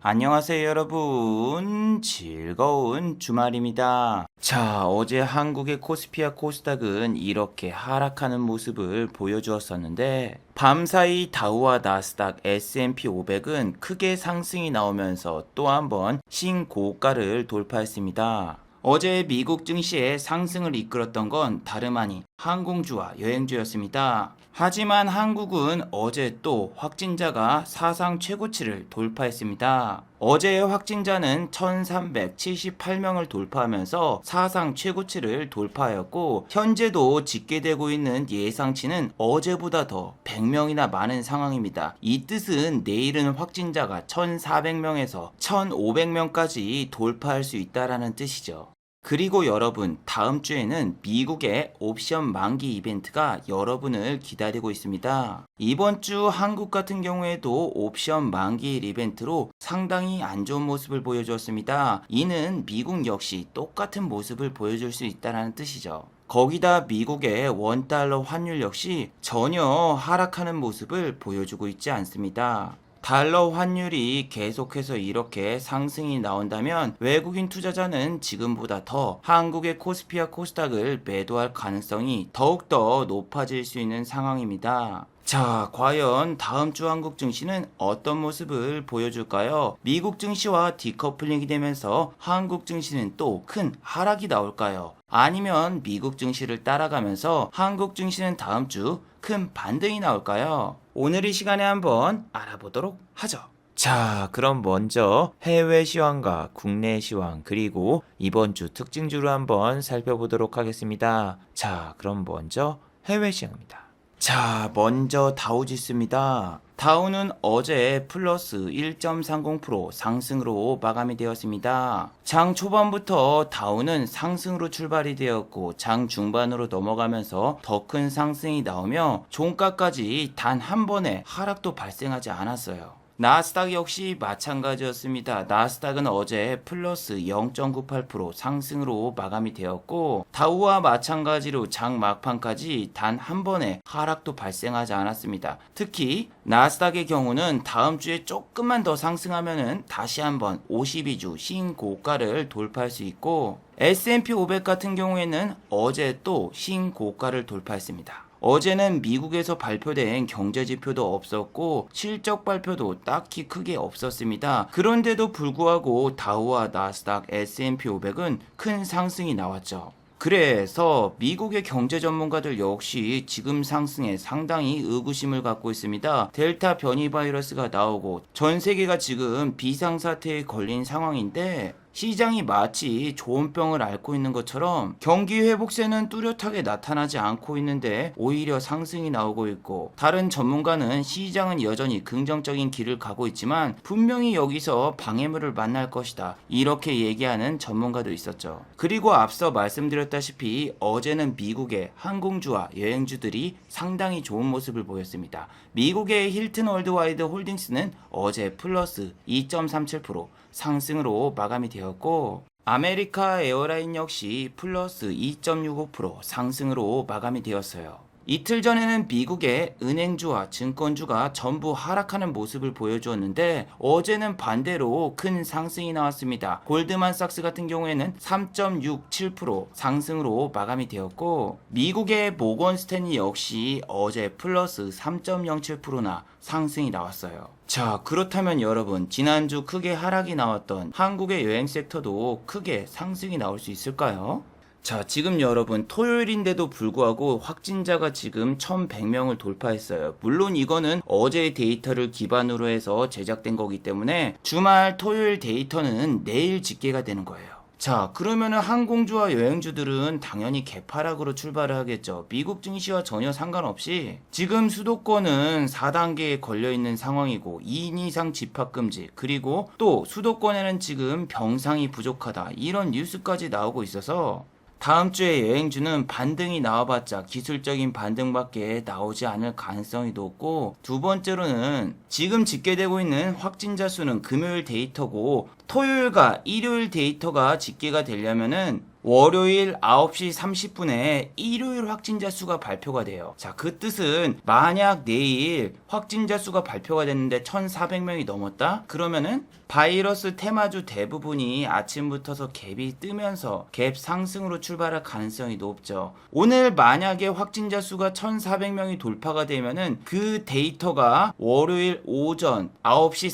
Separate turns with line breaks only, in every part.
안녕하세요, 여러분. 즐거운 주말입니다. 자, 어제 한국의 코스피와 코스닥은 이렇게 하락하는 모습을 보여주었었는데, 밤사이 다우와 나스닥, S&P 500은 크게 상승이 나오면서 또 한번 신고가를 돌파했습니다. 어제 미국 증시의 상승을 이끌었던 건 다름 아닌 항공주와 여행주였습니다. 하지만 한국은 어제 또 확진자가 사상 최고치를 돌파했습니다. 어제의 확진자는 1378명을 돌파하면서 사상 최고치를 돌파하였고, 현재도 집계되고 있는 예상치는 어제보다 더 100명이나 많은 상황입니다. 이 뜻은 내일은 확진자가 1400명에서 1500명까지 돌파할 수 있다는 뜻이죠. 그리고 여러분, 다음 주에는 미국의 옵션 만기 이벤트가 여러분을 기다리고 있습니다. 이번 주 한국 같은 경우에도 옵션 만기일 이벤트로 상당히 안 좋은 모습을 보여주었습니다. 이는 미국 역시 똑같은 모습을 보여줄 수 있다는 뜻이죠. 거기다 미국의 원달러 환율 역시 전혀 하락하는 모습을 보여주고 있지 않습니다. 달러 환율이 계속해서 이렇게 상승이 나온다면 외국인 투자자는 지금보다 더 한국의 코스피와 코스닥을 매도할 가능성이 더욱더 높아질 수 있는 상황입니다. 자, 과연 다음 주 한국 증시는 어떤 모습을 보여줄까요? 미국 증시와 디커플링이 되면서 한국 증시는 또 큰 하락이 나올까요? 아니면 미국 증시를 따라가면서 한국 증시는 다음 주 큰 반등이 나올까요? 오늘 이 시간에 한번 알아보도록 하죠. 자, 그럼 먼저 해외 시황과 국내 시황 그리고 이번 주 특징주로 한번 살펴보도록 하겠습니다. 자, 그럼 먼저 해외 시황입니다. 자, 먼저 다우지수입니다. 다우는 어제 플러스 1.30% 상승으로 마감이 되었습니다. 장 초반부터 다우는 상승으로 출발이 되었고 장 중반으로 넘어가면서 더 큰 상승이 나오며 종가까지 단 한 번의 하락도 발생하지 않았어요. 나스닥 역시 마찬가지였습니다. 나스닥은 어제 플러스 0.98% 상승으로 마감이 되었고 다우와 마찬가지로 장 막판까지 단 한 번의 하락도 발생하지 않았습니다. 특히 나스닥의 경우는 다음 주에 조금만 더 상승하면은 다시 한번 52주 신고가를 돌파할 수 있고, S&P 500 같은 경우에는 어제 또 신고가를 돌파했습니다. 어제는 미국에서 발표된 경제지표도 없었고 실적 발표도 딱히 크게 없었습니다. 그런데도 불구하고 다우와 나스닥, S&P 500은 큰 상승이 나왔죠. 그래서 미국의 경제 전문가들 역시 지금 상승에 상당히 의구심을 갖고 있습니다. 델타 변이 바이러스가 나오고 전 세계가 지금 비상사태에 걸린 상황인데 시장이 마치 좋은 병을 앓고 있는 것처럼 경기 회복세는 뚜렷하게 나타나지 않고 있는데 오히려 상승이 나오고 있고, 다른 전문가는 시장은 여전히 긍정적인 길을 가고 있지만 분명히 여기서 방해물을 만날 것이다, 이렇게 얘기하는 전문가도 있었죠. 그리고 앞서 말씀드렸다시피 어제는 미국의 항공주와 여행주들이 상당히 좋은 모습을 보였습니다. 미국의 힐튼 월드와이드 홀딩스는 어제 플러스 2.37% 상승으로 마감이 되었고, 아메리카 에어라인 역시 플러스 2.65% 상승으로 마감이 되었어요. 이틀 전에는 미국의 은행주와 증권주가 전부 하락하는 모습을 보여주었는데 어제는 반대로 큰 상승이 나왔습니다. 골드만삭스 같은 경우에는 3.67% 상승으로 마감이 되었고, 미국의 모건 스탠리 역시 어제 플러스 3.07%나 상승이 나왔어요. 자, 그렇다면 여러분, 지난주 크게 하락이 나왔던 한국의 여행 섹터도 크게 상승이 나올 수 있을까요? 자, 지금 여러분 토요일인데도 불구하고 확진자가 지금 1100명을 돌파했어요. 물론 이거는 어제의 데이터를 기반으로 해서 제작된 거기 때문에 주말 토요일 데이터는 내일 집계가 되는 거예요. 자, 그러면은 항공주와 여행주들은 당연히 개파락으로 출발을 하겠죠. 미국 증시와 전혀 상관없이 지금 수도권은 4단계에 걸려있는 상황이고 2인 이상 집합금지, 그리고 또 수도권에는 지금 병상이 부족하다, 이런 뉴스까지 나오고 있어서 다음 주에 여행주는 반등이 나와봤자 기술적인 반등밖에 나오지 않을 가능성이 높고, 두 번째로는 지금 집계되고 있는 확진자 수는 금요일 데이터고 토요일과 일요일 데이터가 집계가 되려면은 월요일 9시 30분에 일요일 확진자 수가 발표가 돼요. 자, 그 뜻은 만약 내일 확진자 수가 발표가 됐는데 1,400명이 넘었다? 그러면은 바이러스 테마주 대부분이 아침부터서 갭이 뜨면서 갭 상승으로 출발할 가능성이 높죠. 오늘 만약에 확진자 수가 1,400명이 돌파가 되면은 그 데이터가 월요일 오전 9시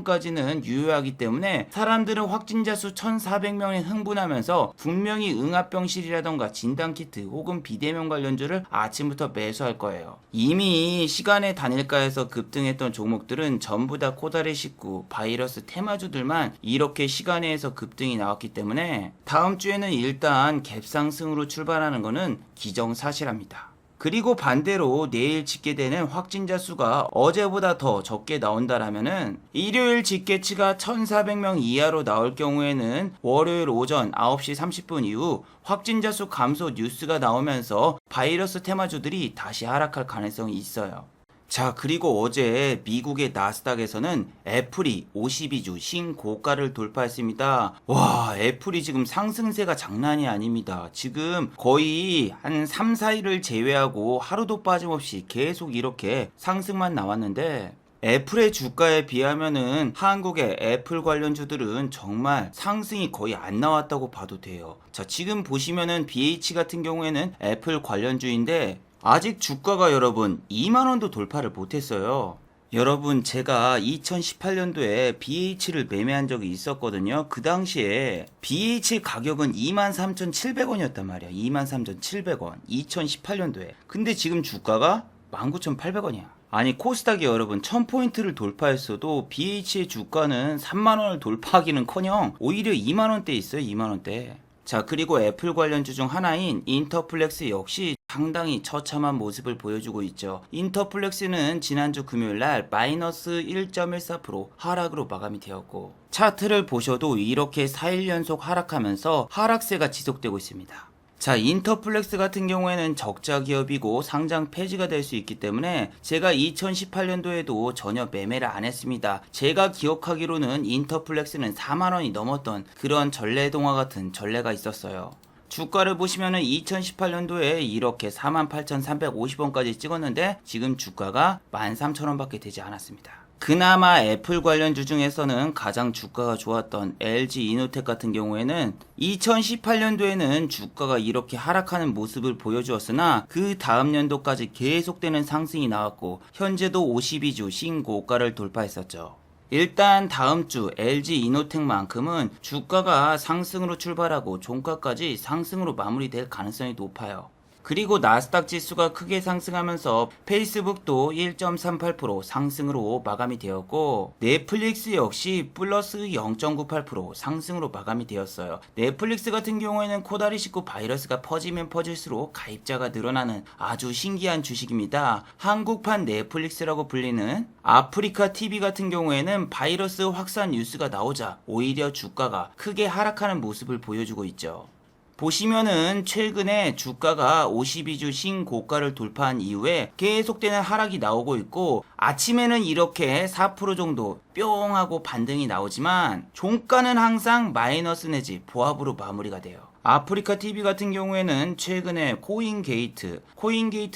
30분까지는 유효하기 때문에 사람들은 확진자 수 1,400명에 흥분하면서 분명히 응압병실이라던가 진단키트 혹은 비대면 관련주를 아침부터 매수할 거예요. 이미 시간의 단일가에서 급등했던 종목들은 전부 다 코다리 식구, 바이러스 테마주들만 이렇게 시간에서 급등이 나왔기 때문에 다음 주에는 일단 갭상승으로 출발하는 것은 기정사실합니다. 그리고 반대로 내일 집계되는 확진자 수가 어제보다 더 적게 나온다라면은 일요일 집계치가 1,400명 이하로 나올 경우에는 월요일 오전 9시 30분 이후 확진자 수 감소 뉴스가 나오면서 바이러스 테마주들이 다시 하락할 가능성이 있어요. 자, 그리고 어제 미국의 나스닥에서는 애플이 52주 신고가를 돌파했습니다. 와, 애플이 지금 상승세가 장난이 아닙니다. 지금 거의 한 3, 4일을 제외하고 하루도 빠짐없이 계속 이렇게 상승만 나왔는데 애플의 주가에 비하면은 한국의 애플 관련주들은 정말 상승이 거의 안 나왔다고 봐도 돼요. 자, 지금 보시면은 BH 같은 경우에는 애플 관련주인데 아직 주가가 여러분 2만원도 돌파를 못했어요. 여러분, 제가 2018년도에 BH를 매매한 적이 있었거든요. 그 당시에 BH 가격은 23,700원이었단 말이야. 23,700원 2018년도에. 근데 지금 주가가 19,800원이야. 아니, 코스닥이 여러분 1000포인트를 돌파했어도 BH의 주가는 3만원을 돌파하기는커녕 오히려 2만원대에 있어요. 2만원대. 자, 그리고 애플 관련주 중 하나인 인터플렉스 역시 상당히 처참한 모습을 보여주고 있죠. 인터플렉스는 지난주 금요일날 마이너스 1.14% 하락으로 마감이 되었고 차트를 보셔도 이렇게 4일 연속 하락하면서 하락세가 지속되고 있습니다. 자, 인터플렉스 같은 경우에는 적자 기업이고 상장 폐지가 될 수 있기 때문에 제가 2018년도에도 전혀 매매를 안 했습니다. 제가 기억하기로는 인터플렉스는 4만원이 넘었던 그런 전래동화 같은 전래가 있었어요. 주가를 보시면은 2018년도에 이렇게 48,350원까지 찍었는데 지금 주가가 13,000원밖에 되지 않았습니다. 그나마 애플 관련주 중에서는 가장 주가가 좋았던 LG 이노텍 같은 경우에는 2018년도에는 주가가 이렇게 하락하는 모습을 보여주었으나 그 다음 연도까지 계속되는 상승이 나왔고 현재도 52주 신고가를 돌파했었죠. 일단 다음 주 LG 이노텍만큼은 주가가 상승으로 출발하고 종가까지 상승으로 마무리될 가능성이 높아요. 그리고 나스닥 지수가 크게 상승하면서 페이스북도 1.38% 상승으로 마감이 되었고 넷플릭스 역시 플러스 0.98% 상승으로 마감이 되었어요. 넷플릭스 같은 경우에는 코다리 식구 바이러스가 퍼지면 퍼질수록 가입자가 늘어나는 아주 신기한 주식입니다. 한국판 넷플릭스라고 불리는 아프리카 TV 같은 경우에는 바이러스 확산 뉴스가 나오자 오히려 주가가 크게 하락하는 모습을 보여주고 있죠. 보시면은 최근에 주가가 52주 신고가를 돌파한 이후에 계속되는 하락이 나오고 있고 아침에는 이렇게 4% 정도 뿅 하고 반등이 나오지만 종가는 항상 마이너스 내지 보합으로 마무리가 돼요. 아프리카 TV 같은 경우에는 최근에 코인게이트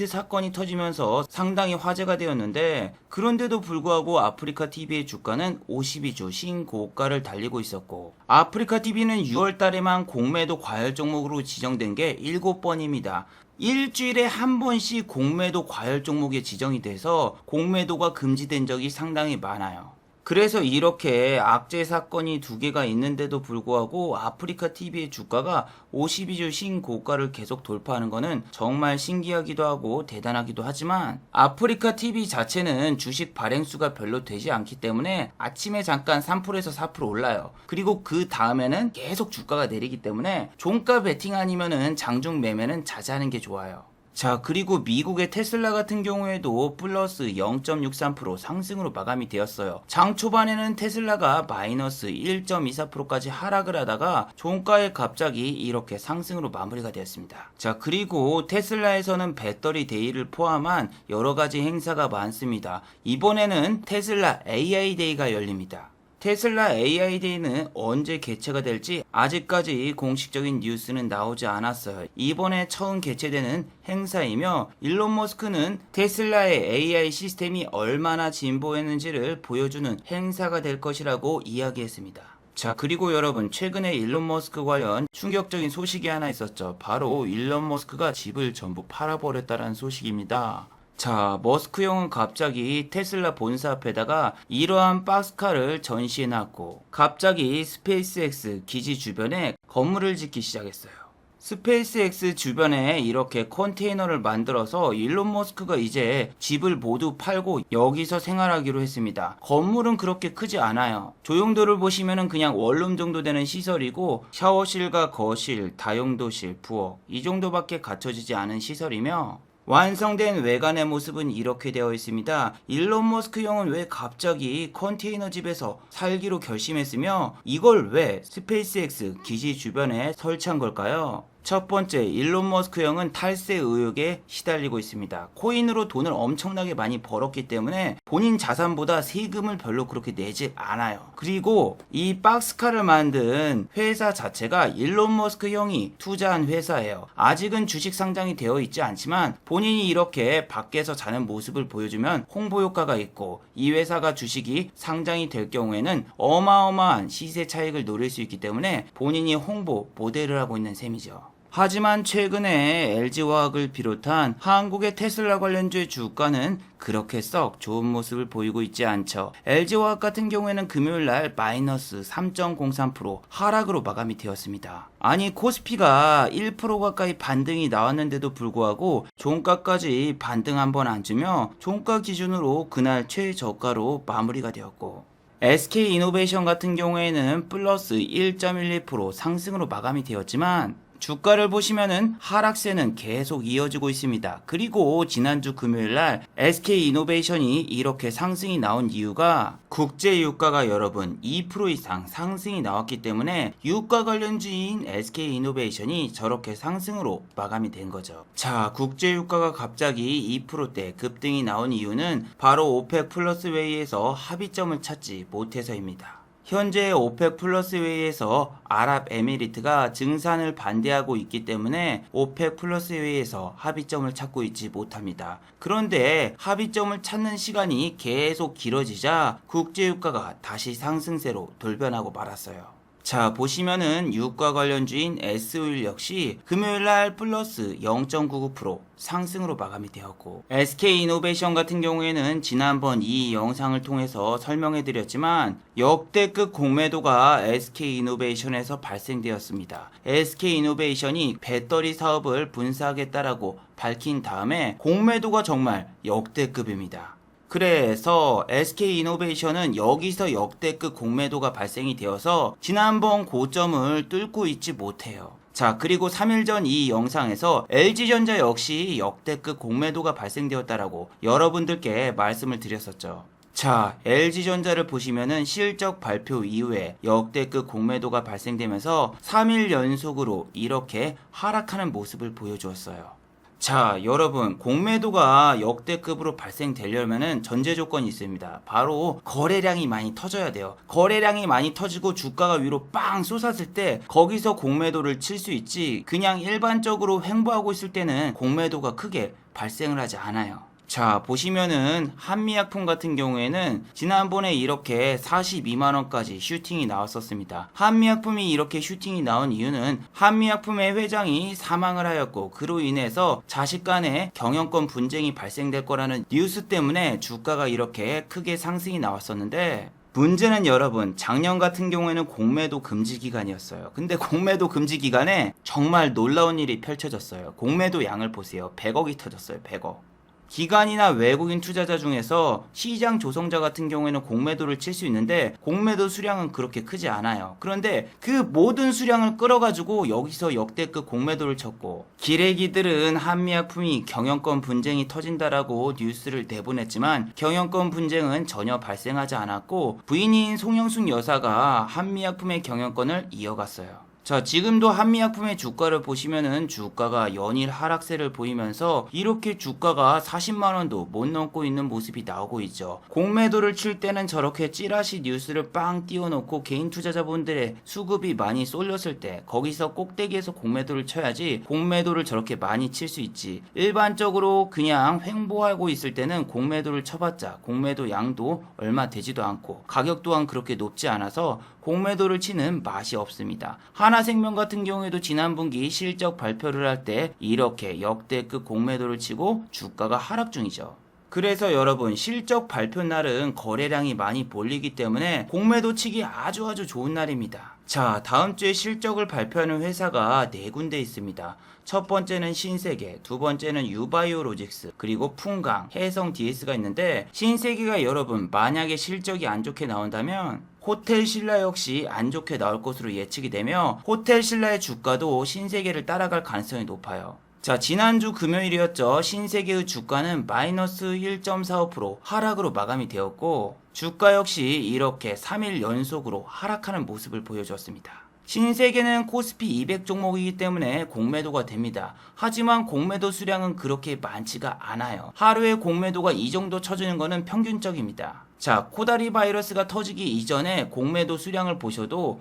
사건이 터지면서 상당히 화제가 되었는데 그런데도 불구하고 아프리카 TV의 주가는 52주 신고가를 달리고 있었고 아프리카 TV는 6월 달에만 공매도 과열 종목으로 지정된 게 7번입니다. 일주일에 한 번씩 공매도 과열 종목에 지정이 돼서 공매도가 금지된 적이 상당히 많아요. 그래서 이렇게 악재 사건이 두 개가 있는데도 불구하고 아프리카 TV의 주가가 52주 신고가를 계속 돌파하는 것은 정말 신기하기도 하고 대단하기도 하지만 아프리카 TV 자체는 주식 발행수가 별로 되지 않기 때문에 아침에 잠깐 3%에서 4% 올라요. 그리고 그 다음에는 계속 주가가 내리기 때문에 종가 베팅 아니면은 장중 매매는 자제하는 게 좋아요. 자, 그리고 미국의 테슬라 같은 경우에도 플러스 0.63% 상승으로 마감이 되었어요. 장 초반에는 테슬라가 마이너스 1.24%까지 하락을 하다가 종가에 갑자기 이렇게 상승으로 마무리가 되었습니다. 자, 그리고 테슬라에서는 배터리 데이를 포함한 여러 가지 행사가 많습니다. 이번에는 테슬라 AI 데이가 열립니다. 테슬라 AID는 언제 개최가 될지 아직까지 공식적인 뉴스는 나오지 않았어요. 이번에 처음 개최되는 행사이며 일론 머스크는 테슬라의 AI 시스템이 얼마나 진보했는지를 보여주는 행사가 될 것이라고 이야기했습니다. 자, 그리고 여러분, 최근에 일론 머스크 관련 충격적인 소식이 하나 있었죠. 바로 일론 머스크가 집을 전부 팔아버렸다는 소식입니다. 자, 머스크 형은 갑자기 테슬라 본사 앞에다가 이러한 박스카를 전시해놨고 갑자기 스페이스X 기지 주변에 건물을 짓기 시작했어요. 스페이스X 주변에 이렇게 컨테이너를 만들어서 일론 머스크가 이제 집을 모두 팔고 여기서 생활하기로 했습니다. 건물은 그렇게 크지 않아요. 조형도를 보시면은 그냥 원룸 정도 되는 시설이고 샤워실과 거실, 다용도실, 부엌 이 정도밖에 갖춰지지 않은 시설이며 완성된 외관의 모습은 이렇게 되어 있습니다. 일론 머스크 형은 왜 갑자기 컨테이너 집에서 살기로 결심했으며 이걸 왜 스페이스X 기지 주변에 설치한 걸까요? 첫 번째, 일론 머스크 형은 탈세 의혹에 시달리고 있습니다. 코인으로 돈을 엄청나게 많이 벌었기 때문에 본인 자산보다 세금을 별로 그렇게 내지 않아요. 그리고 이 박스카를 만든 회사 자체가 일론 머스크 형이 투자한 회사예요. 아직은 주식 상장이 되어 있지 않지만 본인이 이렇게 밖에서 자는 모습을 보여주면 홍보 효과가 있고 이 회사가 주식이 상장이 될 경우에는 어마어마한 시세 차익을 노릴 수 있기 때문에 본인이 홍보 모델을 하고 있는 셈이죠. 하지만 최근에 LG화학을 비롯한 한국의 테슬라 관련주의 주가는 그렇게 썩 좋은 모습을 보이고 있지 않죠. LG화학 같은 경우에는 금요일날 마이너스 3.03% 하락으로 마감이 되었습니다. 아니 코스피가 1% 가까이 반등이 나왔는데도 불구하고 종가까지 반등 한번 안 주며 종가 기준으로 그날 최저가로 마무리가 되었고 SK이노베이션 같은 경우에는 플러스 1.12% 상승으로 마감이 되었지만 주가를 보시면은 하락세는 계속 이어지고 있습니다. 그리고 지난주 금요일날 SK이노베이션이 이렇게 상승이 나온 이유가 국제 유가가 여러분 2% 이상 상승이 나왔기 때문에 유가 관련주인 SK이노베이션이 저렇게 상승으로 마감이 된 거죠. 자, 국제 유가가 갑자기 2%대 급등이 나온 이유는 바로 오펙 플러스 회의에서 합의점을 찾지 못해서입니다. 현재 오펙 플러스 회의에서 아랍에미리트가 증산을 반대하고 있기 때문에 오펙 플러스 회의에서 합의점을 찾고 있지 못합니다. 그런데 합의점을 찾는 시간이 계속 길어지자 국제유가가 다시 상승세로 돌변하고 말았어요. 자, 보시면은 유가 관련주인 S오일 역시 금요일날 플러스 0.99% 상승으로 마감이 되었고 SK이노베이션 같은 경우에는 지난번 이 영상을 통해서 설명해 드렸지만 역대급 공매도가 SK이노베이션에서 발생되었습니다. SK이노베이션이 배터리 사업을 분사하겠다라고 밝힌 다음에 공매도가 정말 역대급입니다. 그래서 SK이노베이션은 여기서 역대급 공매도가 발생이 되어서 지난번 고점을 뚫고 있지 못해요. 자, 그리고 3일 전 이 영상에서 LG전자 역시 역대급 공매도가 발생되었다라고 여러분들께 말씀을 드렸었죠. 자, LG전자를 보시면은 실적 발표 이후에 역대급 공매도가 발생되면서 3일 연속으로 이렇게 하락하는 모습을 보여주었어요. 자, 여러분, 공매도가 역대급으로 발생되려면은 전제 조건이 있습니다. 바로 거래량이 많이 터져야 돼요. 거래량이 많이 터지고 주가가 위로 빵 솟았을 때 거기서 공매도를 칠 수 있지, 그냥 일반적으로 횡보하고 있을 때는 공매도가 크게 발생을 하지 않아요. 자, 보시면은 한미약품 같은 경우에는 지난번에 이렇게 42만원까지 슈팅이 나왔었습니다. 한미약품이 이렇게 슈팅이 나온 이유는 한미약품의 회장이 사망을 하였고 그로 인해서 자식 간의 경영권 분쟁이 발생될 거라는 뉴스 때문에 주가가 이렇게 크게 상승이 나왔었는데, 문제는 여러분, 작년 같은 경우에는 공매도 금지 기간이었어요. 근데 공매도 금지 기간에 정말 놀라운 일이 펼쳐졌어요. 공매도 양을 보세요. 100억이 터졌어요. 100억. 기관이나 외국인 투자자 중에서 시장 조성자 같은 경우에는 공매도를 칠 수 있는데 공매도 수량은 그렇게 크지 않아요. 그런데 그 모든 수량을 끌어가지고 여기서 역대급 공매도를 쳤고, 기레기들은 한미약품이 경영권 분쟁이 터진다라고 뉴스를 내보냈지만 경영권 분쟁은 전혀 발생하지 않았고 부인인 송영숙 여사가 한미약품의 경영권을 이어갔어요. 자, 지금도 한미약품의 주가를 보시면은 주가가 연일 하락세를 보이면서 이렇게 주가가 40만원도 못 넘고 있는 모습이 나오고 있죠. 공매도를 칠 때는 저렇게 찌라시 뉴스를 빵 띄워놓고 개인 투자자분들의 수급이 많이 쏠렸을 때 거기서 꼭대기에서 공매도를 쳐야지 공매도를 저렇게 많이 칠 수 있지. 일반적으로 그냥 횡보하고 있을 때는 공매도를 쳐봤자 공매도 양도 얼마 되지도 않고 가격 또한 그렇게 높지 않아서 공매도를 치는 맛이 없습니다. 하나생명 같은 경우에도 지난 분기 실적 발표를 할 때 이렇게 역대급 공매도를 치고 주가가 하락 중이죠. 그래서 여러분 실적 발표 날은 거래량이 많이 몰리기 때문에 공매도 치기 아주 좋은 날입니다. 자, 다음 주에 실적을 발표하는 회사가 4군데 있습니다. 첫 번째는 신세계, 두 번째는 유바이오로직스, 그리고 풍강, 해성 DS가 있는데 신세계가 여러분 만약에 실적이 안 좋게 나온다면 호텔신라 역시 안 좋게 나올 것으로 예측이 되며 호텔신라의 주가도 신세계를 따라갈 가능성이 높아요. 자, 지난주 금요일이었죠. 신세계의 주가는 마이너스 1.45% 하락으로 마감이 되었고 주가 역시 이렇게 3일 연속으로 하락하는 모습을 보여주었습니다. 신세계는 코스피 200 종목이기 때문에 공매도가 됩니다. 하지만 공매도 수량은 그렇게 많지가 않아요. 하루에 공매도가 이 정도 쳐주는 것은 평균적입니다. 자, 코다리 바이러스가 터지기 이전에 공매도 수량을 보셔도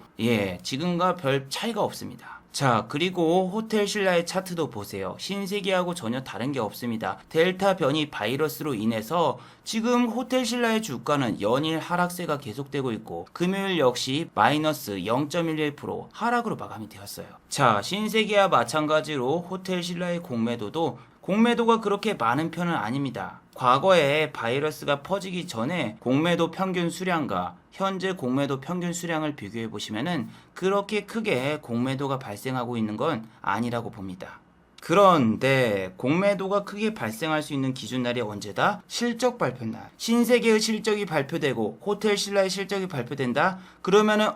지금과 별 차이가 없습니다. 자, 그리고 호텔신라의 차트도 보세요. 신세계하고 전혀 다른 게 없습니다. 델타 변이 바이러스로 인해서 지금 호텔신라의 주가는 연일 하락세가 계속되고 있고 금요일 역시 마이너스 0.11% 하락으로 마감이 되었어요. 자, 신세계와 마찬가지로 호텔신라의 공매도가 그렇게 많은 편은 아닙니다. 과거에 바이러스가 퍼지기 전에 공매도 평균 수량과 현재 공매도 평균 수량을 비교해 보시면은 그렇게 크게 공매도가 발생하고 있는 건 아니라고 봅니다. 그런데 공매도가 크게 발생할 수 있는 기준날이 언제다? 실적 발표날. 신세계의 실적이 발표되고 호텔신라의 실적이 발표된다? 그러면은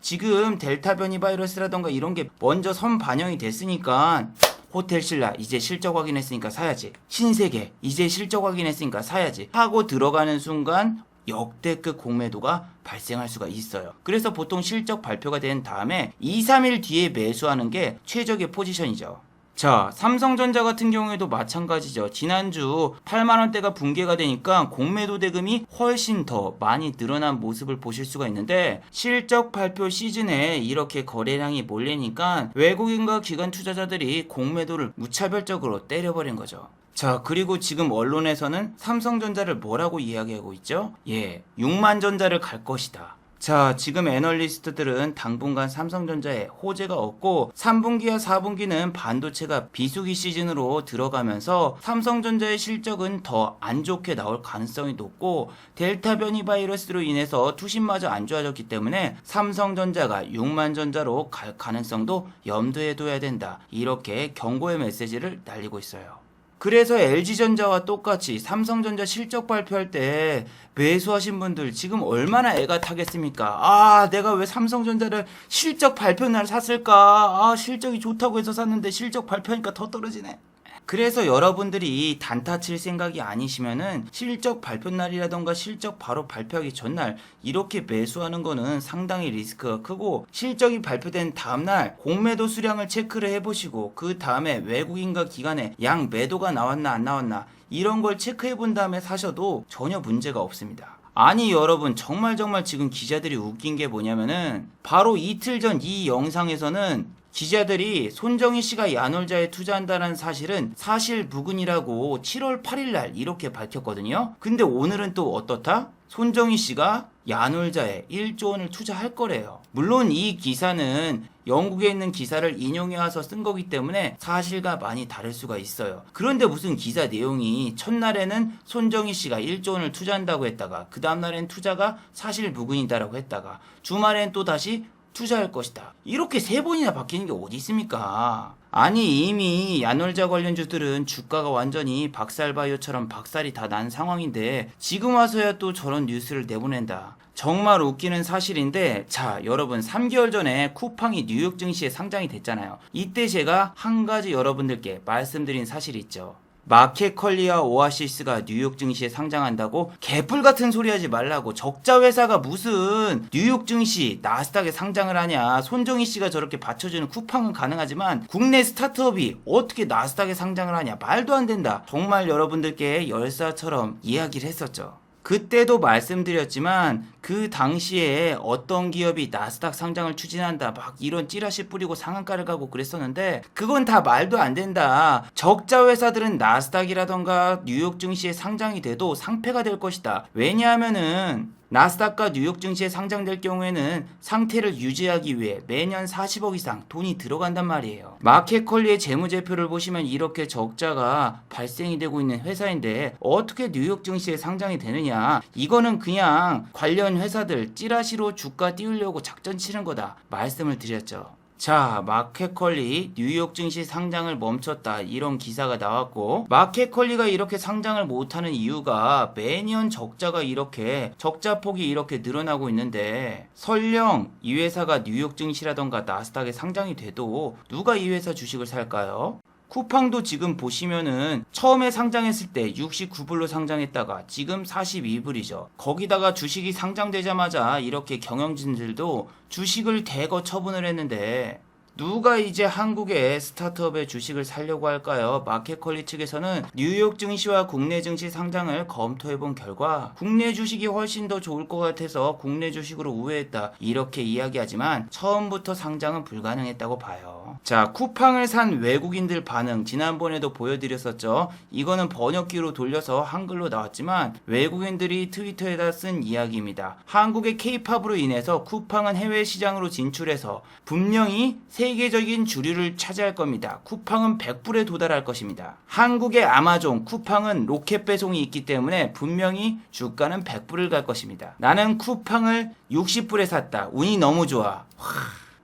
지금 델타 변이 바이러스라던가 이런 게 먼저 선반영이 됐으니까 호텔신라 이제 실적 확인했으니까 사야지. 신세계 이제 실적 확인했으니까 사야지 하고 들어가는 순간 역대급 공매도가 발생할 수가 있어요. 그래서 보통 실적 발표가 된 다음에 2, 3일 뒤에 매수하는 게 최적의 포지션이죠. 자, 삼성전자 같은 경우에도 마찬가지죠. 지난주 8만원대가 붕괴가 되니까 공매도 대금이 훨씬 더 많이 늘어난 모습을 보실 수가 있는데 실적 발표 시즌에 이렇게 거래량이 몰리니까 외국인과 기관 투자자들이 공매도를 무차별적으로 때려버린 거죠. 자, 그리고 지금 언론에서는 삼성전자를 뭐라고 이야기하고 있죠? 6만 전자를 갈 것이다. 자, 지금 애널리스트들은 당분간 삼성전자에 호재가 없고 3분기와 4분기는 반도체가 비수기 시즌으로 들어가면서 삼성전자의 실적은 더 안 좋게 나올 가능성이 높고 델타 변이 바이러스로 인해서 투신마저 안 좋아졌기 때문에 삼성전자가 6만 전자로 갈 가능성도 염두에 둬야 된다. 이렇게 경고의 메시지를 날리고 있어요. 그래서 LG전자와 똑같이 삼성전자 실적 발표할 때 매수하신 분들 지금 얼마나 애가 타겠습니까? 내가 왜 삼성전자를 실적 발표 날 샀을까? 실적이 좋다고 해서 샀는데 실적 발표하니까 더 떨어지네. 그래서 여러분들이 단타 칠 생각이 아니시면은 실적 발표 날이라던가 실적 바로 발표하기 전날 이렇게 매수하는 거는 상당히 리스크가 크고 실적이 발표된 다음날 공매도 수량을 체크를 해보시고 그 다음에 외국인과 기관의 양 매도가 나왔나 안 나왔나 이런 걸 체크해 본 다음에 사셔도 전혀 문제가 없습니다. 아니 여러분 정말 지금 기자들이 웃긴 게 뭐냐면은 바로 이틀 전 이 영상에서는 기자들이 손정희 씨가 야놀자에 투자한다는 사실은 사실무근이라고 7월 8일 날 이렇게 밝혔거든요. 근데 오늘은 또 어떻다? 손정희 씨가 야놀자에 1조 원을 투자할 거래요. 물론 이 기사는 영국에 있는 기사를 인용해 와서 쓴 거기 때문에 사실과 많이 다를 수가 있어요. 그런데 무슨 기사 내용이 첫날에는 손정희 씨가 1조 원을 투자한다고 했다가 그 다음날엔 투자가 사실무근이다라고 했다가 주말엔 또 다시 투자할 것이다. 이렇게 3번이나 바뀌는 게 어디 있습니까? 아니 이미 야놀자 관련주들은 주가가 완전히 박살바이오처럼 박살이 다 난 상황인데 지금 와서야 또 저런 뉴스를 내보낸다. 정말 웃기는 사실인데 자 여러분 3개월 전에 쿠팡이 뉴욕 증시에 상장이 됐잖아요. 이때 제가 한 가지 여러분들께 말씀드린 사실이 있죠. 마켓컬리와 오아시스가 뉴욕 증시에 상장한다고? 개뿔 같은 소리 하지 말라고. 적자 회사가 무슨 뉴욕 증시, 나스닥에 상장을 하냐. 손정희 씨가 저렇게 받쳐주는 쿠팡은 가능하지만 국내 스타트업이 어떻게 나스닥에 상장을 하냐. 말도 안 된다. 정말 여러분들께 열사처럼 이야기를 했었죠. 그때도 말씀드렸지만 그 당시에 어떤 기업이 나스닥 상장을 추진한다 막 이런 찌라시 뿌리고 상한가를 가고 그랬었는데 그건 다 말도 안 된다. 적자 회사들은 나스닥이라던가 뉴욕 증시에 상장이 돼도 상폐가 될 것이다. 왜냐하면은 나스닥과 뉴욕 증시에 상장될 경우에는 상태를 유지하기 위해 매년 40억 이상 돈이 들어간단 말이에요. 마켓컬리의 재무제표를 보시면 이렇게 적자가 발생이 되고 있는 회사인데 어떻게 뉴욕 증시에 상장이 되느냐. 이거는 그냥 관련 회사들 찌라시로 주가 띄우려고 작전 치는 거다 말씀을 드렸죠. 자, 마켓컬리 뉴욕 증시 상장을 멈췄다 이런 기사가 나왔고, 마켓컬리가 이렇게 상장을 못하는 이유가 매년 적자가 이렇게 적자폭이 이렇게 늘어나고 있는데 설령 이 회사가 뉴욕 증시라던가 나스닥에 상장이 돼도 누가 이 회사 주식을 살까요? 쿠팡도 지금 보시면은 처음에 상장했을 때 69불로 상장했다가 지금 42불이죠. 거기다가 주식이 상장되자마자 이렇게 경영진들도 주식을 대거 처분을 했는데 누가 이제 한국의 스타트업의 주식을 사려고 할까요? 마켓컬리 측에서는 뉴욕 증시와 국내 증시 상장을 검토해본 결과 국내 주식이 훨씬 더 좋을 것 같아서 국내 주식으로 우회했다 이렇게 이야기하지만 처음부터 상장은 불가능했다고 봐요. 자, 쿠팡을 산 외국인들 반응 지난번에도 보여드렸었죠. 이거는 번역기로 돌려서 한글로 나왔지만 외국인들이 트위터에다 쓴 이야기입니다. 한국의 K-팝으로 인해서 쿠팡은 해외 시장으로 진출해서 분명히 세계적인 주류를 차지할 겁니다. 쿠팡은 100불에 도달할 것입니다. 한국의 아마존, 쿠팡은 로켓 배송이 있기 때문에 분명히 주가는 100불을 갈 것입니다. 나는 쿠팡을 60불에 샀다. 운이 너무 좋아.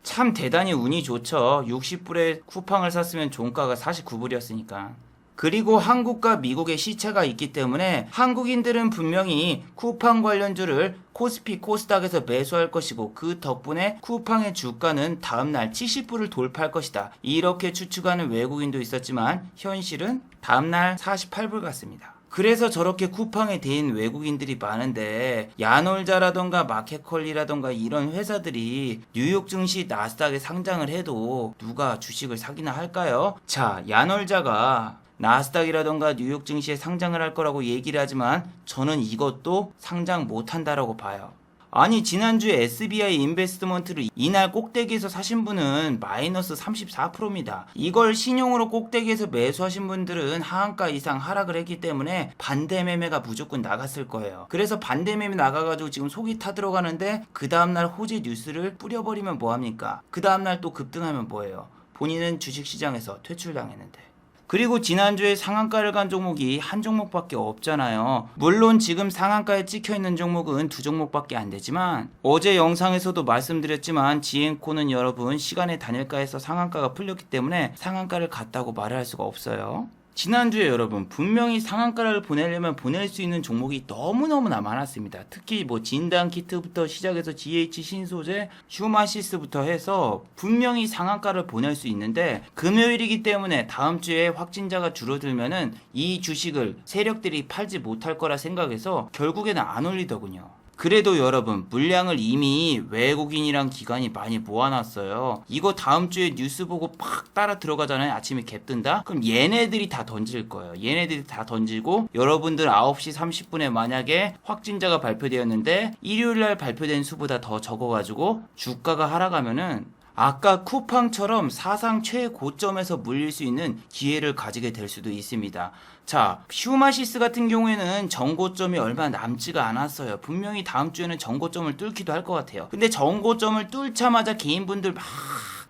참 대단히 운이 좋죠. 60불에 쿠팡을 샀으면 종가가 49불이었으니까. 그리고 한국과 미국의 시차가 있기 때문에 한국인들은 분명히 쿠팡 관련주를 코스피, 코스닥에서 매수할 것이고 그 덕분에 쿠팡의 주가는 다음날 70불을 돌파할 것이다. 이렇게 추측하는 외국인도 있었지만 현실은 다음날 48불 같습니다. 그래서 저렇게 쿠팡에 대인 외국인들이 많은데 야놀자라던가 마켓컬리라던가 이런 회사들이 뉴욕 증시 나스닥에 상장을 해도 누가 주식을 사기나 할까요? 자, 야놀자가 나스닥이라던가 뉴욕 증시에 상장을 할 거라고 얘기를 하지만 저는 이것도 상장 못한다라고 봐요. 아니 지난주에 SBI 인베스트먼트를 이날 꼭대기에서 사신 분은 마이너스 34%입니다. 이걸 신용으로 꼭대기에서 매수하신 분들은 하한가 이상 하락을 했기 때문에 반대 매매가 무조건 나갔을 거예요. 그래서 반대 매매 나가가지고 지금 속이 타들어가는데 그 다음날 호재 뉴스를 뿌려버리면 뭐합니까? 그 다음날 또 급등하면 뭐예요? 본인은 주식시장에서 퇴출당했는데. 그리고 지난주에 상한가를 간 종목이 한 종목밖에 없잖아요. 물론 지금 상한가에 찍혀있는 종목은 두 종목밖에 안 되지만 어제 영상에서도 말씀드렸지만 지앤코는 여러분 시간의 단일가에서 상한가가 풀렸기 때문에 상한가를 갔다고 말을 할 수가 없어요. 지난주에 여러분 분명히 상한가를 보내려면 보낼 수 있는 종목이 너무너무나 많았습니다. 특히 뭐 진단키트부터 시작해서 GH 신소재, 휴마시스부터 해서 분명히 상한가를 보낼 수 있는데 금요일이기 때문에 다음 주에 확진자가 줄어들면은 이 주식을 세력들이 팔지 못할 거라 생각해서 결국에는 안 올리더군요. 그래도 여러분 물량을 이미 외국인이랑 기관이 많이 모아놨어요. 이거 다음 주에 뉴스 보고 팍 따라 들어가잖아요. 아침에 갭 뜬다? 그럼 얘네들이 다 던질 거예요. 얘네들이 다 던지고 여러분들 9시 30분에 만약에 확진자가 발표되었는데 일요일날 발표된 수보다 더 적어가지고 주가가 하락하면은 아까 쿠팡처럼 사상 최고점에서 물릴 수 있는 기회를 가지게 될 수도 있습니다. 자, 휴마시스 같은 경우에는 정고점이 얼마 남지가 않았어요. 분명히 다음 주에는 정고점을 뚫기도 할 것 같아요. 근데 정고점을 뚫자마자 개인분들 막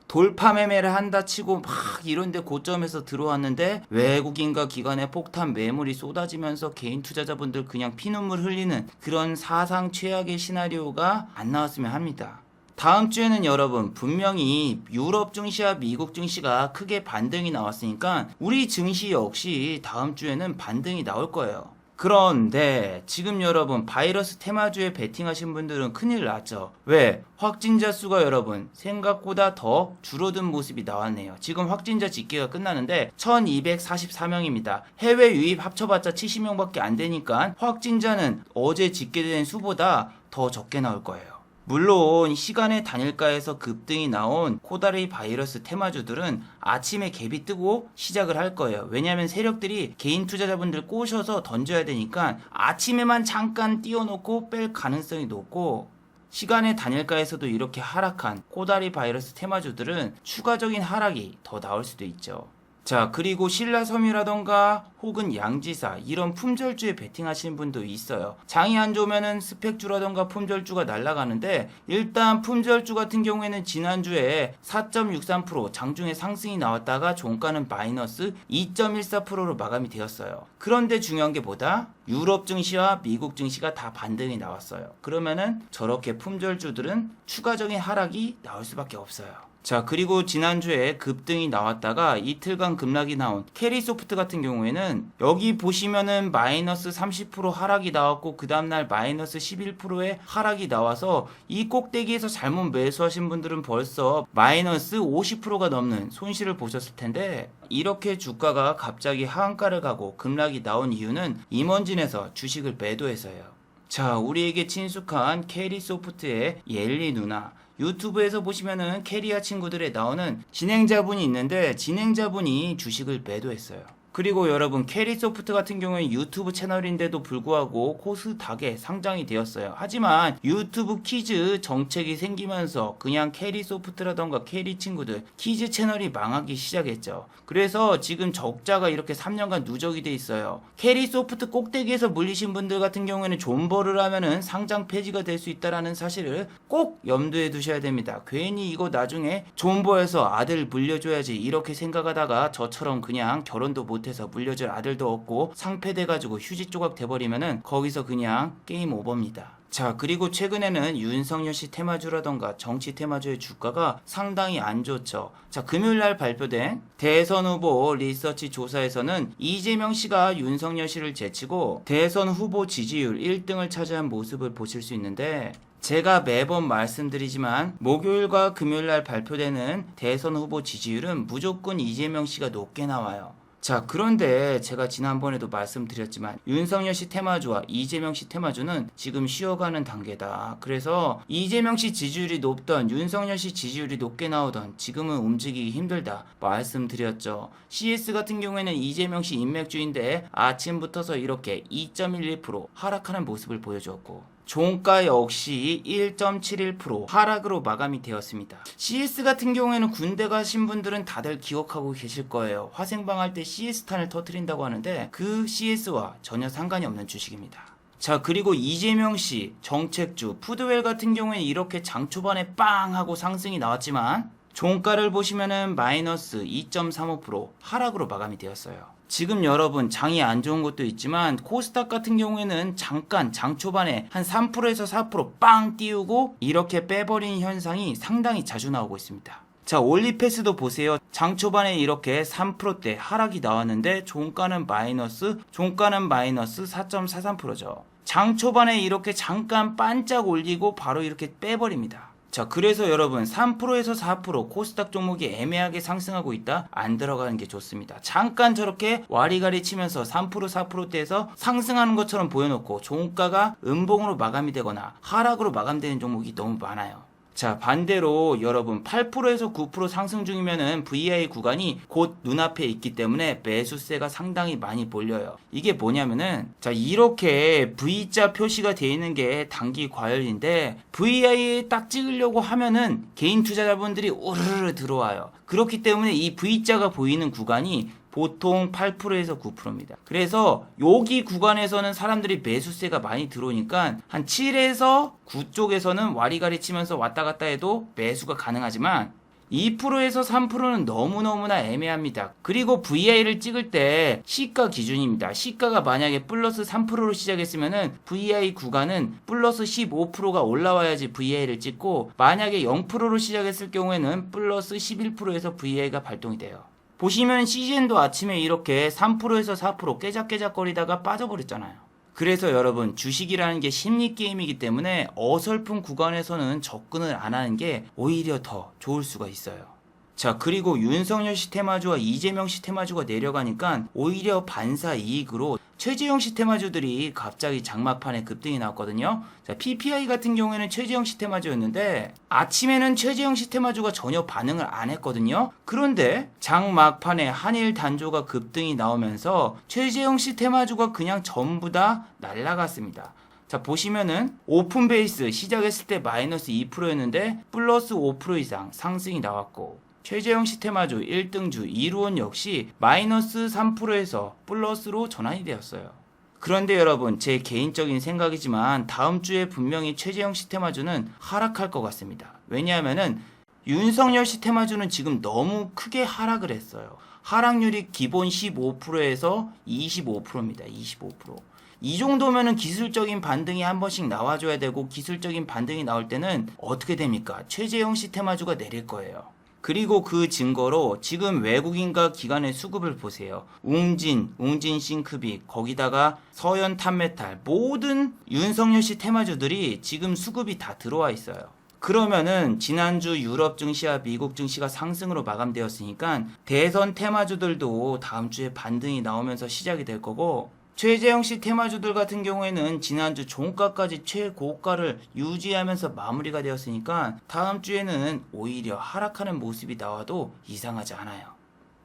돌파 매매를 한다 치고 막 이런데 고점에서 들어왔는데 외국인과 기관의 폭탄 매물이 쏟아지면서 개인 투자자분들 그냥 피눈물 흘리는 그런 사상 최악의 시나리오가 안 나왔으면 합니다. 다음 주에는 여러분 분명히 유럽 증시와 미국 증시가 크게 반등이 나왔으니까 우리 증시 역시 다음 주에는 반등이 나올 거예요. 그런데 지금 여러분 바이러스 테마주에 베팅하신 분들은 큰일 났죠. 왜? 확진자 수가 여러분 생각보다 더 줄어든 모습이 나왔네요. 지금 확진자 집계가 끝나는데 1244명입니다. 해외 유입 합쳐봤자 70명밖에 안 되니까 확진자는 어제 집계된 수보다 더 적게 나올 거예요. 물론 시간의 단일가에서 급등이 나온 코다리 바이러스 테마주들은 아침에 갭이 뜨고 시작을 할 거예요. 왜냐하면 세력들이 개인 투자자분들 꼬셔서 던져야 되니까 아침에만 잠깐 띄워놓고 뺄 가능성이 높고, 시간의 단일가에서도 이렇게 하락한 코다리 바이러스 테마주들은 추가적인 하락이 더 나올 수도 있죠. 자, 그리고 신라섬유라던가 혹은 양지사 이런 품절주에 베팅하시는 분도 있어요. 장이 안 좋으면은 스펙주라던가 품절주가 날아가는데, 일단 품절주 같은 경우에는 지난주에 4.63% 장중에 상승이 나왔다가 종가는 마이너스 2.14%로 마감이 되었어요. 그런데 중요한 게 뭐다? 유럽 증시와 미국 증시가 다 반등이 나왔어요. 그러면은 저렇게 품절주들은 추가적인 하락이 나올 수밖에 없어요. 자, 그리고 지난주에 급등이 나왔다가 이틀간 급락이 나온 캐리소프트 같은 경우에는 여기 보시면은 마이너스 30% 하락이 나왔고 그 다음날 마이너스 11%의 하락이 나와서 이 꼭대기에서 잘못 매수하신 분들은 벌써 마이너스 50%가 넘는 손실을 보셨을 텐데, 이렇게 주가가 갑자기 하한가를 가고 급락이 나온 이유는 임원진에서 주식을 매도해서요. 자, 우리에게 친숙한 캐리소프트의 옐리 누나, 유튜브에서 보시면은 캐리아 친구들에 나오는 진행자분이 있는데 진행자분이 주식을 매도했어요. 그리고 여러분 캐리소프트 같은 경우에 유튜브 채널인데도 불구하고 코스닥에 상장이 되었어요. 하지만 유튜브 키즈 정책이 생기면서 그냥 캐리소프트라던가 캐리 친구들 키즈 채널이 망하기 시작했죠. 그래서 지금 적자가 이렇게 3년간 누적이 돼 있어요. 캐리소프트 꼭대기에서 물리신 분들 같은 경우에는 존버를 하면은 상장 폐지가 될 수 있다라는 사실을 꼭 염두에 두셔야 됩니다. 괜히 이거 나중에 존버해서 아들 물려줘야지 이렇게 생각하다가 저처럼 그냥 결혼도 못해서 물려줄 아들도 없고 상패돼가지고 휴지 조각 돼버리면은 거기서 그냥 게임 오버입니다. 자, 그리고 최근에는 윤석열 씨 테마주라던가 정치 테마주의 주가가 상당히 안 좋죠. 자, 금요일날 발표된 대선 후보 리서치 조사에서는 이재명 씨가 윤석열 씨를 제치고 대선 후보 지지율 1등을 차지한 모습을 보실 수 있는데, 제가 매번 말씀드리지만 목요일과 금요일날 발표되는 대선 후보 지지율은 무조건 이재명 씨가 높게 나와요. 자, 그런데 제가 지난번에도 말씀드렸지만 윤석열 씨 테마주와 이재명 씨 테마주는 지금 쉬어가는 단계다. 그래서 이재명 씨 지지율이 높던 윤석열 씨 지지율이 높게 나오던 지금은 움직이기 힘들다 말씀드렸죠. CS 같은 경우에는 이재명 씨 인맥주인데 아침부터서 이렇게 2.11% 하락하는 모습을 보여주었고, 종가 역시 1.71% 하락으로 마감이 되었습니다. CS 같은 경우에는 군대 가신 분들은 다들 기억하고 계실 거예요. 화생방 할 때 CS탄을 터뜨린다고 하는데 그 CS와 전혀 상관이 없는 주식입니다. 자, 그리고 이재명 씨 정책주 푸드웰 같은 경우에 이렇게 장 초반에 빵 하고 상승이 나왔지만 종가를 보시면은 마이너스 2.35% 하락으로 마감이 되었어요. 지금 여러분 장이 안 좋은 것도 있지만 코스닥 같은 경우에는 잠깐 장 초반에 한 3%에서 4%빵 띄우고 이렇게 빼버리는 현상이 상당히 자주 나오고 있습니다. 자, 올리패스도 보세요. 장 초반에 이렇게 3%대 하락이 나왔는데 종가는 마이너스 4.43%죠. 장 초반에 이렇게 잠깐 반짝 올리고 바로 이렇게 빼버립니다. 자, 그래서 여러분 3%에서 4% 코스닥 종목이 애매하게 상승하고 있다? 안 들어가는 게 좋습니다. 잠깐 저렇게 와리가리 치면서 3% 4%대에서 상승하는 것처럼 보여놓고 종가가 음봉으로 마감이 되거나 하락으로 마감되는 종목이 너무 많아요. 자, 반대로 여러분 8%에서 9% 상승 중이면은 VI 구간이 곧 눈앞에 있기 때문에 매수세가 상당히 많이 몰려요. 이게 뭐냐면은, 자, 이렇게 V자 표시가 되어 있는 게 단기 과열인데 VI에 딱 찍으려고 하면은 개인 투자자분들이 오르르 들어와요. 그렇기 때문에 이 V자가 보이는 구간이 보통 8%에서 9%입니다. 그래서 여기 구간에서는 사람들이 매수세가 많이 들어오니까 한 7에서 9 쪽에서는 와리가리 치면서 왔다 갔다 해도 매수가 가능하지만 2%에서 3%는 너무너무나 애매합니다. 그리고 VI를 찍을 때 시가 기준입니다. 시가가 만약에 플러스 3%로 시작했으면은 VI 구간은 플러스 15%가 올라와야지 VI를 찍고, 만약에 0%로 시작했을 경우에는 플러스 11%에서 VI가 발동이 돼요. 보시면 CGN도 아침에 이렇게 3%에서 4% 깨작깨작거리다가 빠져버렸잖아요. 그래서 여러분, 주식이라는 게 심리 게임이기 때문에 어설픈 구간에서는 접근을 안 하는 게 오히려 더 좋을 수가 있어요. 자, 그리고 윤석열 씨 테마주와 이재명 씨 테마주가 내려가니까 오히려 반사 이익으로 최재형 씨 테마주들이 갑자기 장막판에 급등이 나왔거든요. 자, PPI 같은 경우에는 최재형 씨 테마주였는데 아침에는 최재형 씨 테마주가 전혀 반응을 안 했거든요. 그런데 장막판에 한일 단조가 급등이 나오면서 최재형 씨 테마주가 그냥 전부 다 날아갔습니다. 자, 보시면은 오픈 베이스 시작했을 때 마이너스 2%였는데 플러스 5% 이상 상승이 나왔고, 최재형 씨 테마주 1등주 이루온 역시 마이너스 3%에서 플러스로 전환이 되었어요. 그런데 여러분, 제 개인적인 생각이지만 다음 주에 분명히 최재형 씨 테마주는 하락할 것 같습니다. 왜냐하면은 윤석열 씨 테마주는 지금 너무 크게 하락을 했어요. 하락률이 기본 15%에서 25%입니다. 25%. 이 정도면은 기술적인 반등이 한 번씩 나와줘야 되고, 기술적인 반등이 나올 때는 어떻게 됩니까? 최재형 씨 테마주가 내릴 거예요. 그리고 그 증거로 지금 외국인과 기관의 수급을 보세요. 웅진 싱크비, 거기다가 서현 탑메탈, 모든 윤석열 씨 테마주들이 지금 수급이 다 들어와 있어요. 그러면은 지난주 유럽 증시와 미국 증시가 상승으로 마감되었으니까 대선 테마주들도 다음 주에 반등이 나오면서 시작이 될 거고, 최재형 씨 테마주들 같은 경우에는 지난주 종가까지 최고가를 유지하면서 마무리가 되었으니까 다음 주에는 오히려 하락하는 모습이 나와도 이상하지 않아요.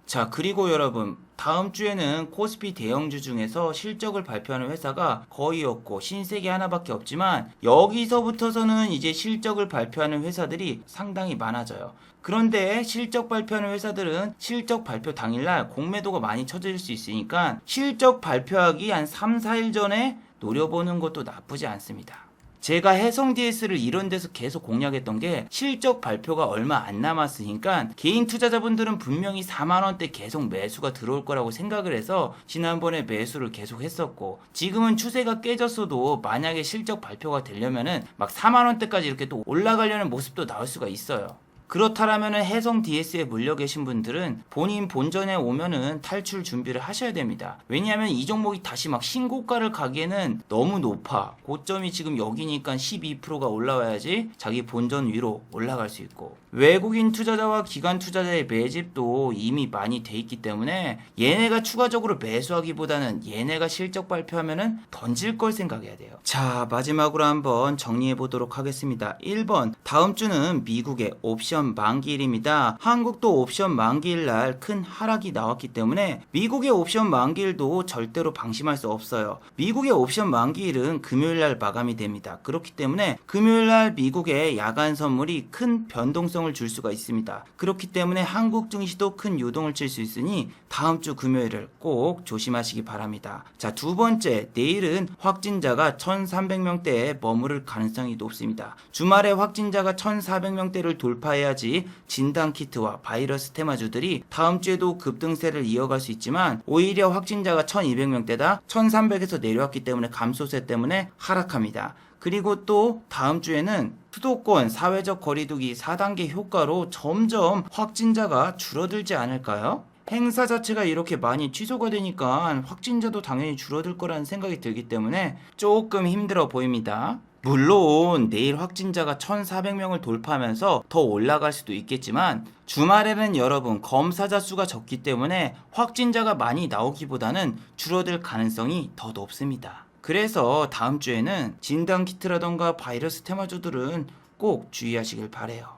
자, 그리고 여러분, 다음 주에는 코스피 대형주 중에서 실적을 발표하는 회사가 거의 없고 신세계 하나밖에 없지만, 여기서부터서는 이제 실적을 발표하는 회사들이 상당히 많아져요. 그런데 실적 발표하는 회사들은 실적 발표 당일날 공매도가 많이 쳐질 수 있으니까 실적 발표하기 한 3, 4일 전에 노려보는 것도 나쁘지 않습니다. 제가 해성 DS를 이런 데서 계속 공략했던 게, 실적 발표가 얼마 안 남았으니까 개인 투자자분들은 분명히 4만원대 계속 매수가 들어올 거라고 생각을 해서 지난번에 매수를 계속 했었고, 지금은 추세가 깨졌어도 만약에 실적 발표가 되려면은 막 4만원대까지 이렇게 또 올라가려는 모습도 나올 수가 있어요. 그렇다라면은 해성 DS에 물려 계신 분들은 본인 본전에 오면은 탈출 준비를 하셔야 됩니다. 왜냐하면 이 종목이 다시 막 신고가를 가기에는 너무 높아. 고점이 지금 여기니까 12%가 올라와야지 자기 본전 위로 올라갈 수 있고, 외국인 투자자와 기관 투자자의 매집도 이미 많이 돼 있기 때문에 얘네가 추가적으로 매수하기보다는 얘네가 실적 발표하면은 던질 걸 생각해야 돼요. 자, 마지막으로 한번 정리해 보도록 하겠습니다. 1번, 다음 주는 미국의 옵션 만기일입니다. 한국도 옵션 만기일 날 큰 하락이 나왔기 때문에 미국의 옵션 만기일도 절대로 방심할 수 없어요. 미국의 옵션 만기일은 금요일 날 마감이 됩니다. 그렇기 때문에 금요일 날 미국의 야간 선물이 큰 변동성을 줄 수가 있습니다. 그렇기 때문에 한국 증시도 큰 요동을 칠 수 있으니 다음 주 금요일을 꼭 조심하시기 바랍니다. 자, 두 번째, 내일은 확진자가 1300명대에 머무를 가능성이 높습니다. 주말에 확진자가 1400명대를 돌파해야지 진단키트와 바이러스 테마주들이 다음 주에도 급등세를 이어갈 수 있지만, 오히려 확진자가 1200명대다 1300에서 내려왔기 때문에 감소세 때문에 하락합니다. 그리고 또 다음 주에는 수도권 사회적 거리두기 4단계 효과로 점점 확진자가 줄어들지 않을까요? 행사 자체가 이렇게 많이 취소가 되니까 확진자도 당연히 줄어들 거라는 생각이 들기 때문에 조금 힘들어 보입니다. 물론 내일 확진자가 1400명을 돌파하면서 더 올라갈 수도 있겠지만, 주말에는 여러분 검사자 수가 적기 때문에 확진자가 많이 나오기보다는 줄어들 가능성이 더 높습니다. 그래서 다음 주에는 진단키트라던가 바이러스 테마주들은 꼭 주의하시길 바래요.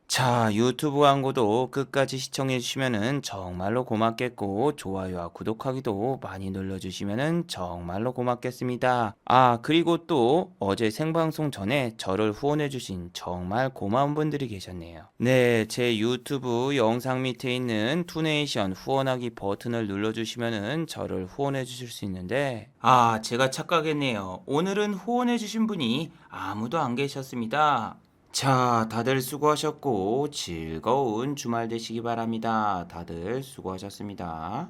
자, 유튜브 광고도 끝까지 시청해주시면 정말로 고맙겠고, 좋아요와 구독하기도 많이 눌러주시면 정말로 고맙겠습니다. 아, 그리고 또 어제 생방송 전에 저를 후원해주신 정말 고마운 분들이 계셨네요. 네, 제 유튜브 영상 밑에 있는 투네이션 후원하기 버튼을 눌러주시면 저를 후원해주실 수 있는데, 아, 제가 착각했네요. 오늘은 후원해주신 분이 아무도 안 계셨습니다. 자, 다들 수고하셨고 즐거운 주말 되시기 바랍니다. 다들 수고하셨습니다.